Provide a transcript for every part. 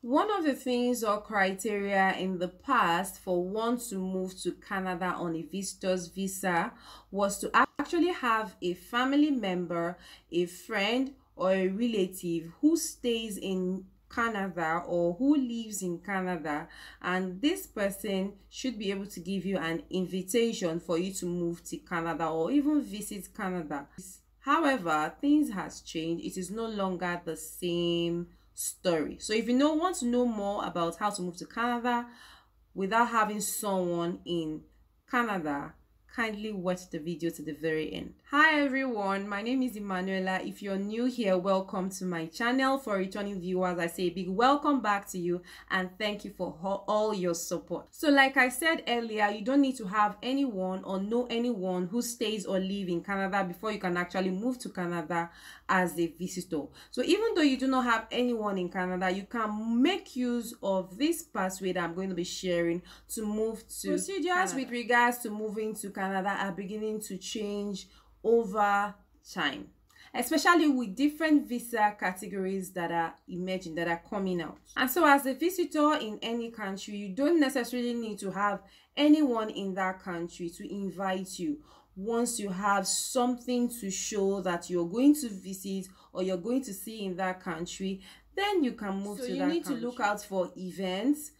One of the things or criteria in the past for one to move to Canada on a visitor's visa was to actually have a family member, a friend, or a relative who stays in Canada or who lives in Canada, and this person should be able to give you an invitation for you to move to Canada or even visit Canada. However, things has changed. It is no longer the same story. So if you want to know more about how to move to Canada without having someone in Canada, kindly watch the video to the very end. Hi everyone, my name is Emanuela. If you're new here, welcome to my channel. For returning viewers, I say a big welcome back to you and thank you for all your support. So like I said earlier, you don't need to have anyone or know anyone who stays or live in Canada before you can actually move to Canada as a visitor. So even though you do not have anyone in Canada, you can make use of this pathway that I'm going to be sharing to move to procedures Canada. With regards to moving to Canada are beginning to change over time, especially with different visa categories that are emerging, that are coming out. And so as a visitor in any country, you don't necessarily need to have anyone in that country to invite you. Once you have something to show that you're going to visit or you're going to see in that country, then you can move to that country. So you need to look out for events,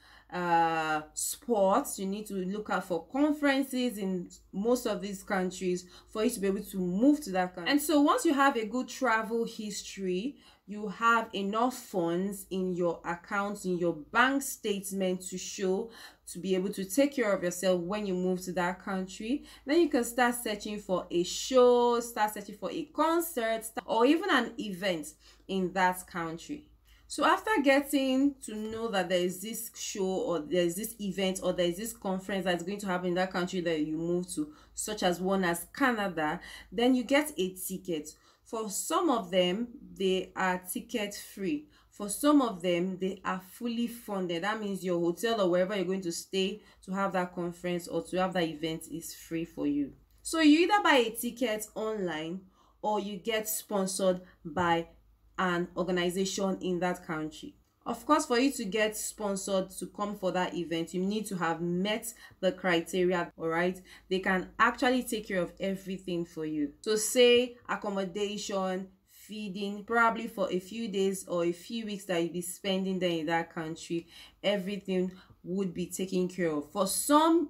sports. You need to look out for conferences in most of these countries for you to be able to move to that country. And so once you have a good travel history, you have enough funds in your accounts, in your bank statement to show, to be able to take care of yourself when you move to that country, then you can start searching for a show, start searching for a concert, or even an event in that country. So after getting to know that there is this show or there is this event or there is this conference that's going to happen in that country that you move to, such as one as Canada, then you get a ticket. For some of them, they are ticket free. For some of them, they are fully funded. That means your hotel or wherever you're going to stay to have that conference or to have that event is free for you. So you either buy a ticket online or you get sponsored by an organization in that country. Of course, for you to get sponsored to come for that event, you need to have met the criteria. All right, they can actually take care of everything for you. So say accommodation, feeding, probably for a few days or a few weeks that you'll be spending there in that country, everything would be taken care of. For some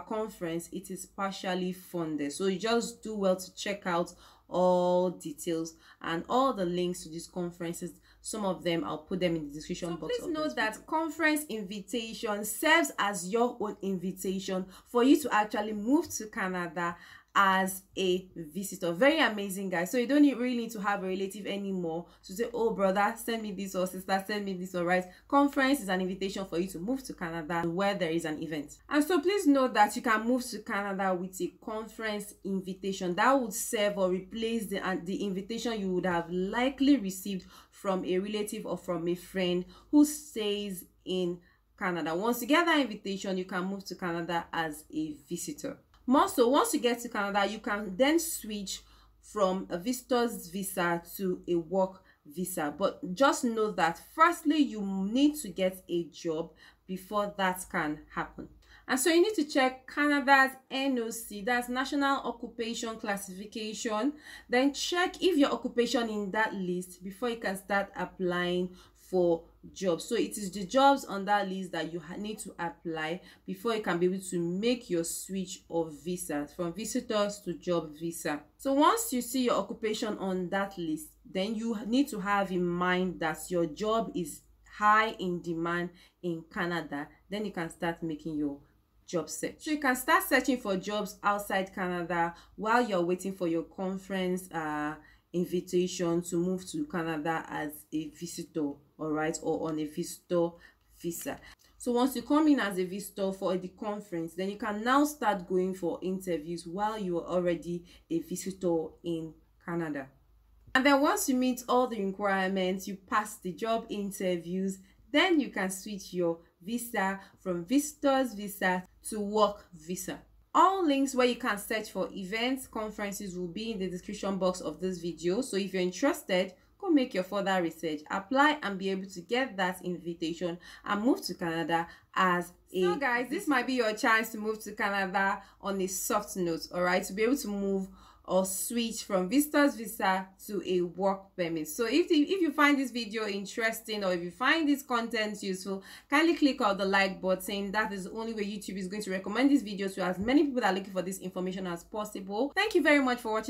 conference, it is partially funded, so you just do well to check out all details and all the links to these conferences. Some of them I'll put them in the description box. Please note that conference invitation serves as your own invitation for you to actually move to Canada as a visitor. Very amazing, guys. So you don't really need to have a relative anymore to say, oh brother, send me this, or sister, send me this. All right, conference is an invitation for you to move to Canada where there is an event. And so please note that you can move to Canada with a conference invitation that would serve or replace the invitation you would have likely received from a relative or from a friend who stays in Canada. Once you get that invitation, you can move to Canada as a visitor. More so, once you get to Canada, you can then switch from a visitor's visa to a work visa. But just know that firstly, you need to get a job before that can happen. And so you need to check Canada's NOC, that's National Occupation Classification. Then check if your occupation in that list before you can start applying for jobs. So it is the jobs on that list that you need to apply before you can be able to make your switch of visas from visitors to job visa. So once you see your occupation on that list, then you need to have in mind that your job is high in demand in Canada. Then you can start making your job search. So you can start searching for jobs outside Canada while you're waiting for your conference invitation to move to Canada as a visitor, all right, or on a visitor visa. So once you come in as a visitor for the conference, then you can now start going for interviews while you are already a visitor in Canada. And then once you meet all the requirements, you pass the job interviews, then you can switch your visa from visitor's visa to work visa. All links where you can search for events, conferences will be in the description box of this video. So if you're interested, go make your further research, apply and be able to get that invitation and move to Canada as a... So guys, this might be your chance to move to Canada on a soft note, all right, to be able to move or switch from visitor's visa to a work permit. So if you find this video interesting, or if you find this content useful, kindly click on the like button. That is the only way YouTube is going to recommend this video to as many people that are looking for this information as possible. Thank you very much for watching.